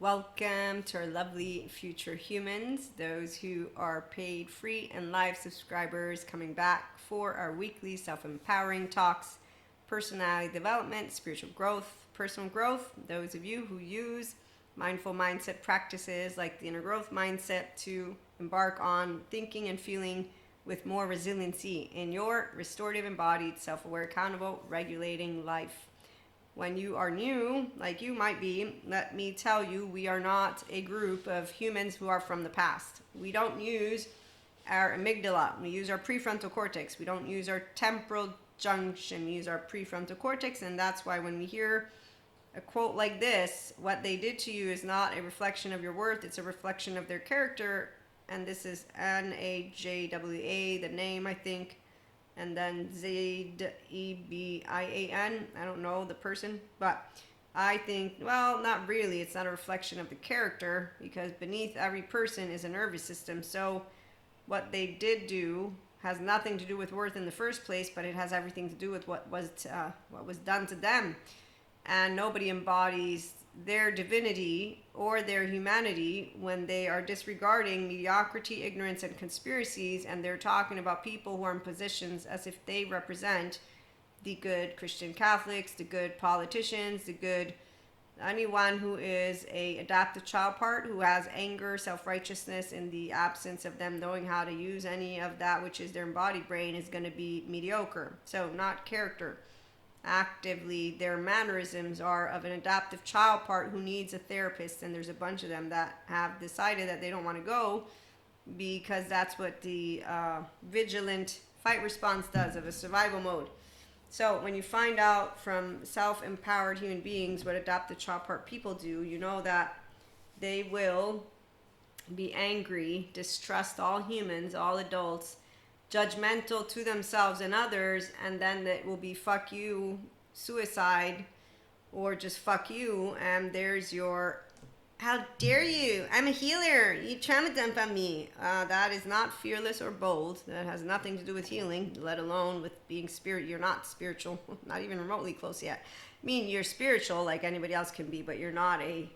Welcome to our lovely future humans, those who are paid free and live subscribers coming back for our weekly self-empowering talks, personality development, spiritual growth, personal growth. Those of you who use mindful mindset practices like the inner growth mindset to embark on thinking and feeling with more resiliency in your restorative, embodied, self-aware, accountable, regulating life. When you are new, like you might be, let me tell you, we are not a group of humans who are from the past. We don't use our amygdala. We use our prefrontal cortex. We don't use our temporal junction. We use our prefrontal cortex, and that's why when we hear a quote like this, what they did to you is not a reflection of your worth, it's a reflection of their character. And this is Najwa, the name, I think, and then Zebian. I don't know the person, but I think, well, not really. It's not a reflection of the character, because beneath every person is a nervous system. So what they did do has nothing to do with worth in the first place, but it has everything to do with what was done to them. And nobody embodies their divinity or their humanity when they are disregarding mediocrity, ignorance, and conspiracies, and they're talking about people who are in positions as if they represent the good Christian Catholics, the good politicians, the good anyone who is a adaptive child part, who has anger, self-righteousness in the absence of them knowing how to use any of that which is their embodied brain, is going to be mediocre. So not character. Actively, their mannerisms are of an adaptive child part who needs a therapist, and there's a bunch of them that have decided that they don't want to go because that's what the vigilant fight response does, of a survival mode. So when you find out from self-empowered human beings what adaptive child part people do, you know that they will be angry, distrust all humans, all adults, judgmental to themselves and others, and then it will be fuck you, suicide, or just fuck you, and there's your how dare you, I'm a healer, you trauma dump on me. That is not fearless or bold. That has nothing to do with healing, let alone with being spirit. You're not spiritual, not even remotely close yet. I mean, you're spiritual like anybody else can be, but you're not a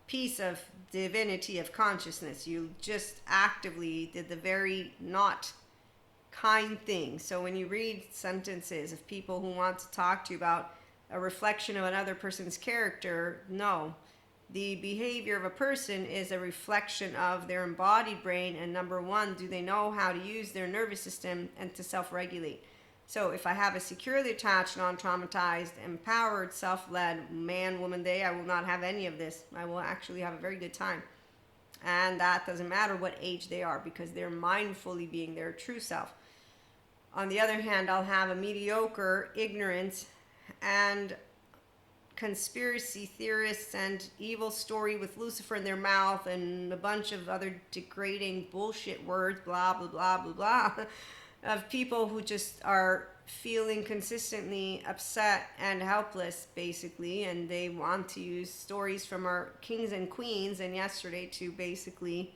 piece of divinity of consciousness. You just actively did the very not kind thing. So when you read sentences of people who want to talk to you about a reflection of another person's character, no. The behavior of a person is a reflection of their embodied brain, and number one, do they know how to use their nervous system and to self-regulate? So if I have a securely attached, non-traumatized, empowered, self-led man, woman, they, I will not have any of this. I will actually have a very good time. And that doesn't matter what age they are, because they're mindfully being their true self. On the other hand, I'll have a mediocre, ignorant, and conspiracy theorists and evil story with Lucifer in their mouth and a bunch of other degrading bullshit words, blah, blah, blah, blah, blah, of people who just are feeling consistently upset and helpless, basically, and they want to use stories from our kings and queens and yesterday to basically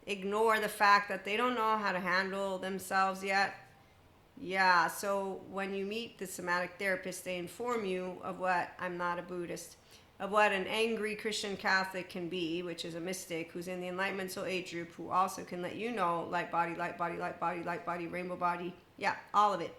ignore the fact that they don't know how to handle themselves yet. Yeah, so when you meet the somatic therapist, they inform you of what, I'm not a Buddhist, of what an angry Christian Catholic can be, which is a mystic who's in the Enlightenment Soul Age group, who also can let you know light body, light body, light body, light body, rainbow body. Yeah, all of it.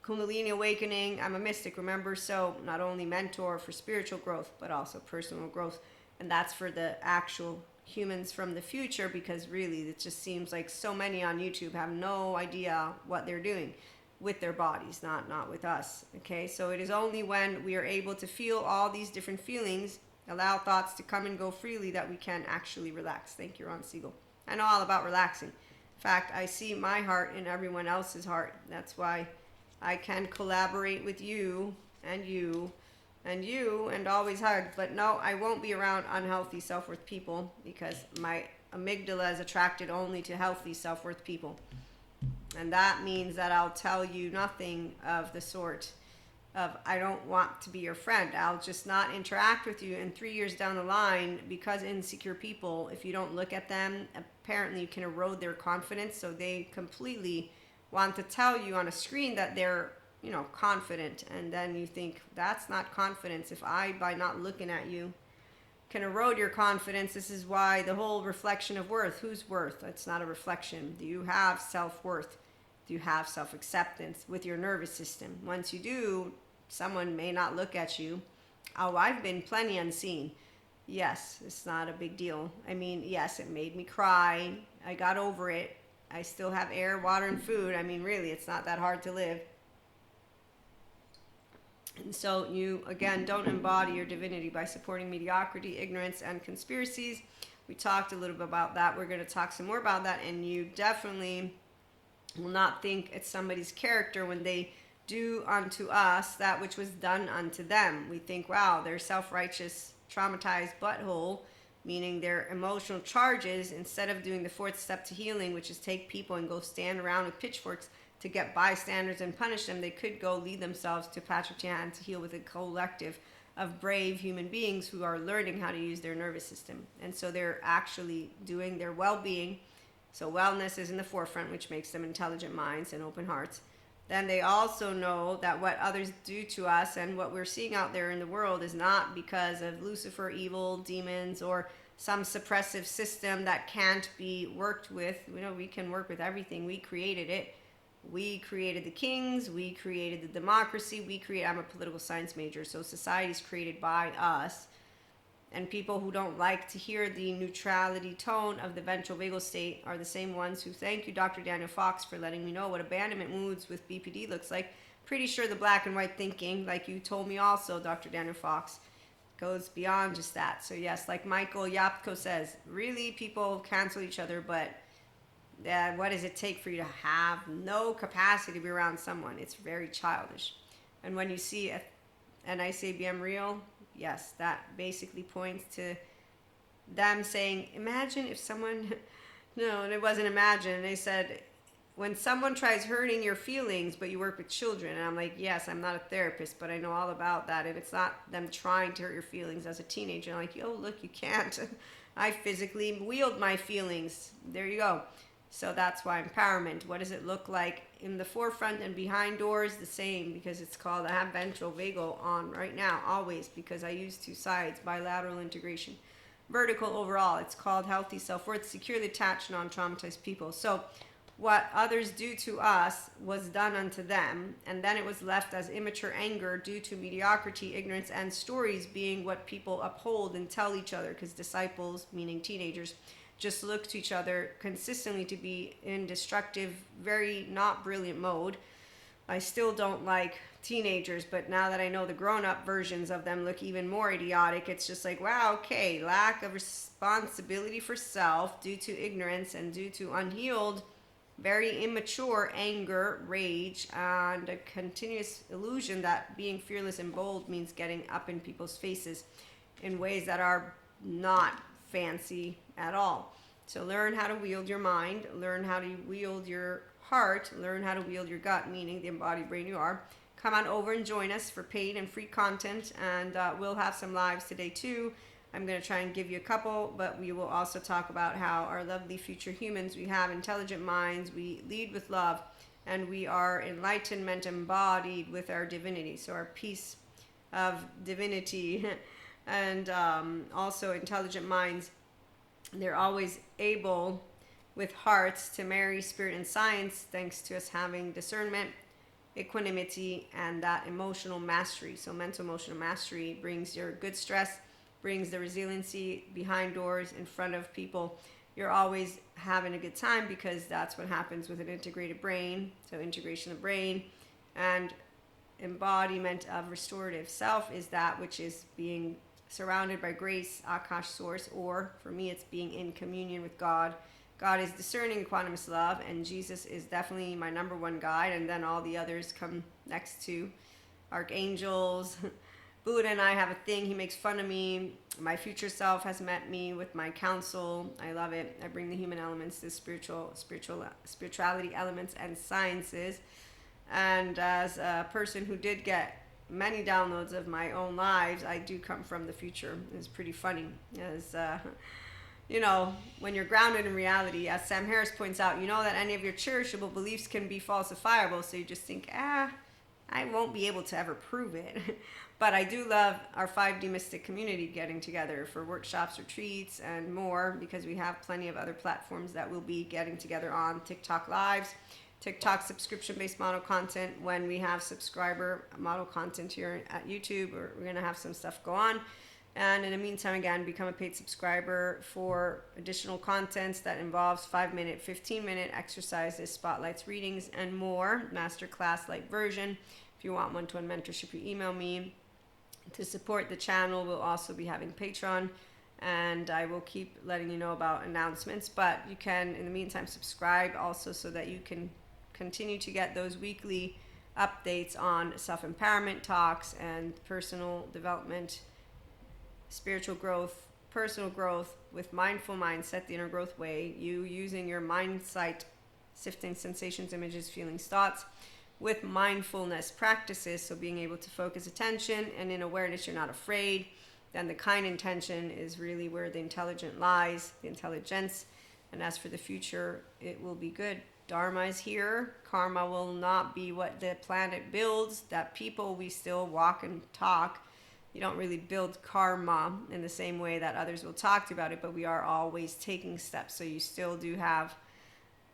Kundalini awakening, I'm a mystic, remember? So not only mentor for spiritual growth, but also personal growth. And that's for the actual humans from the future, because really it just seems like so many on YouTube have no idea what they're doing with their bodies, not with us. Okay, so it is only when we are able to feel all these different feelings, allow thoughts to come and go freely, that we can actually relax. Thank you, Ron Siegel. I know all about relaxing. In fact, I see my heart in everyone else's heart. That's why I can collaborate with you and you and you and always hug. But no, I won't be around unhealthy self-worth people, because my amygdala is attracted only to healthy self-worth people. And that means that I'll tell you nothing of the sort of, I don't want to be your friend. I'll just not interact with you. And 3 years down the line, because insecure people, if you don't look at them, apparently you can erode their confidence. So they completely want to tell you on a screen that they're, confident. And then you think, that's not confidence. If I, by not looking at you, can erode your confidence. This is why the whole reflection of worth. Whose worth? It's not a reflection. Do you have self-worth? Do you have self-acceptance with your nervous system? Once you do, someone may not look at you. Oh, I've been plenty unseen. Yes, it's not a big deal. I mean, yes, it made me cry. I got over it. I still have air, water, and food. I mean, really, it's not that hard to live. And so you, again, don't embody your divinity by supporting mediocrity, ignorance, and conspiracies. We talked a little bit about that. We're going to talk some more about that. And you definitely will not think it's somebody's character when they do unto us that which was done unto them. We think, wow, they're self-righteous, traumatized butthole, meaning their emotional charges, instead of doing the fourth step to healing, which is take people and go stand around with pitchforks to get bystanders and punish them, they could go lead themselves to Patrick Chan to heal with a collective of brave human beings who are learning how to use their nervous system. And so they're actually doing their well-being. So wellness is in the forefront, which makes them intelligent minds and open hearts. Then they also know that what others do to us and what we're seeing out there in the world is not because of Lucifer, evil, demons, or some suppressive system that can't be worked with. You know, we can work with everything. We created it. We created the kings. We created the democracy. I'm a political science major, so society is created by us. And people who don't like to hear the neutrality tone of the ventral vagal state are the same ones who, thank you, Dr. Daniel Fox, for letting me know what abandonment moods with BPD looks like. Pretty sure the black and white thinking, like you told me also, Dr. Daniel Fox, goes beyond just that. So yes, like Michael Yapko says, really people cancel each other, but what does it take for you to have no capacity to be around someone? It's very childish. And when you see an ICBM reel, yes, that basically points to them saying, imagine if someone, no, and it wasn't imagine. They said, when someone tries hurting your feelings, but you work with children, and I'm like, yes, I'm not a therapist, but I know all about that. And it's not them trying to hurt your feelings as a teenager. I'm like, yo, look, you can't. I physically wield my feelings. There you go. So that's why empowerment. What does it look like in the forefront and behind doors? The same, because it's called, I have ventral vagal on right now, always, because I use two sides, bilateral integration. Vertical overall, it's called healthy self-worth, securely attached, non-traumatized people. So what others do to us was done unto them, and then it was left as immature anger due to mediocrity, ignorance, and stories being what people uphold and tell each other, because disciples, meaning teenagers, just look to each other consistently to be in destructive, very not brilliant mode. I still don't like teenagers, but now that I know the grown-up versions of them look even more idiotic, it's just like, wow, okay, lack of responsibility for self due to ignorance and due to unhealed, very immature anger, rage, and a continuous illusion that being fearless and bold means getting up in people's faces in ways that are not fancy at all. So learn how to wield your mind, learn how to wield your heart, learn how to wield your gut, meaning the embodied brain you are. Come on over and join us for paid and free content, and we'll have some lives today too. I'm going to try and give you a couple, but we will also talk about how our lovely future humans, we have intelligent minds, we lead with love, and we are enlightenment embodied with our divinity, so our piece of divinity. And also intelligent minds, they're always able with hearts to marry spirit and science, thanks to us having discernment, equanimity, and that emotional mastery. So mental emotional mastery brings your good stress, brings the resiliency behind doors, in front of people. You're always having a good time, because that's what happens with an integrated brain. So integration of brain and embodiment of restorative self is that which is being surrounded by grace, Akash source, or for me it's being in communion with God. God is discerning, equanimous love, and Jesus is definitely my number one guide, and then all the others come next to. Archangels, Buddha and I have a thing, he makes fun of me. My future self has met me with my counsel. I love it. I bring the human elements, the spirituality elements and sciences. And as a person who did get many downloads of my own lives, I do come from the future. It's pretty funny, as you know, when you're grounded in reality, as Sam Harris points out, you know that any of your cherishable beliefs can be falsifiable, so you just think, I won't be able to ever prove it. But I do love our 5D Mystic community getting together for workshops, retreats, and more, because we have plenty of other platforms that we'll be getting together on. TikTok Lives, TikTok subscription-based model content. When we have subscriber model content here at YouTube, we're going to have some stuff go on. And in the meantime, again, become a paid subscriber for additional contents that involves 5-minute, 15-minute exercises, spotlights, readings, and more. Masterclass-like version. If you want one-to-one mentorship, you email me. To support the channel, we'll also be having Patreon, and I will keep letting you know about announcements. But you can, in the meantime, subscribe also so that you can continue to get those weekly updates on self-empowerment talks and personal development, spiritual growth, personal growth with mindful mindset, the inner growth way, you using your mindsight, sifting sensations, images, feelings, thoughts, with mindfulness practices, so being able to focus attention, and in awareness you're not afraid. Then the kind intention is really where the intelligent lies, the intelligence. And as for the future, it will be good. Dharma is here. Karma will not be what the planet builds. That people, we still walk and talk. You don't really build karma in the same way that others will talk to you about it, but we are always taking steps. So you still do have.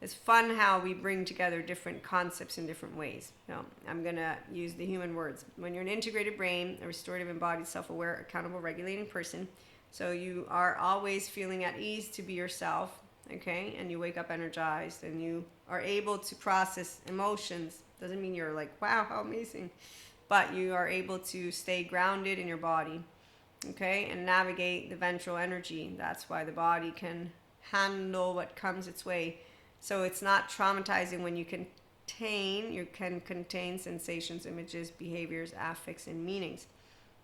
It's fun how we bring together different concepts in different ways. So I'm going to use the human words. When you're an integrated brain, a restorative, embodied, self-aware, accountable, regulating person, so you are always feeling at ease to be yourself, okay? And you wake up energized, and you are able to process emotions. Doesn't mean you're like, wow, how amazing. But you are able to stay grounded in your body, okay? And navigate the ventral energy. That's why the body can handle what comes its way. So it's not traumatizing when you can contain sensations, images, behaviors, affects, and meanings.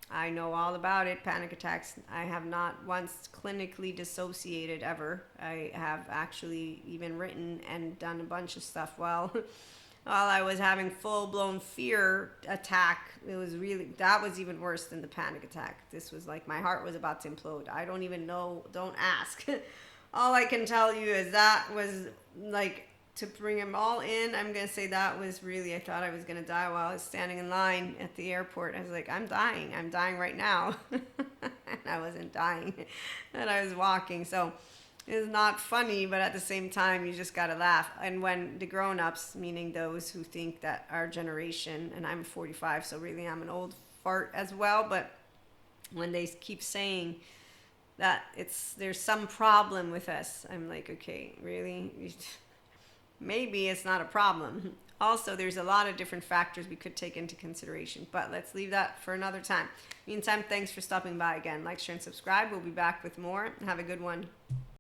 I know all about it. Panic attacks. I have not once clinically dissociated ever. I have actually even written and done a bunch of stuff while I was having full-blown fear attack. It was really, that was even worse than the panic attack. This was like my heart was about to implode. I don't even know. Don't ask. All I can tell you is that was like, to bring them all in, I'm going to say that was really, I thought I was going to die while I was standing in line at the airport. I was like, I'm dying right now. And I wasn't dying. And I was walking. So it's not funny, but at the same time, you just got to laugh. And when the grown-ups, meaning those who think that our generation, and I'm 45, so really I'm an old fart as well, but when they keep saying that there's some problem with us, I'm like, okay, really? Maybe it's not a problem. Also, there's a lot of different factors we could take into consideration, but let's leave that for another time. Meantime, thanks for stopping by again. Like, share, and subscribe. We'll be back with more. Have a good one.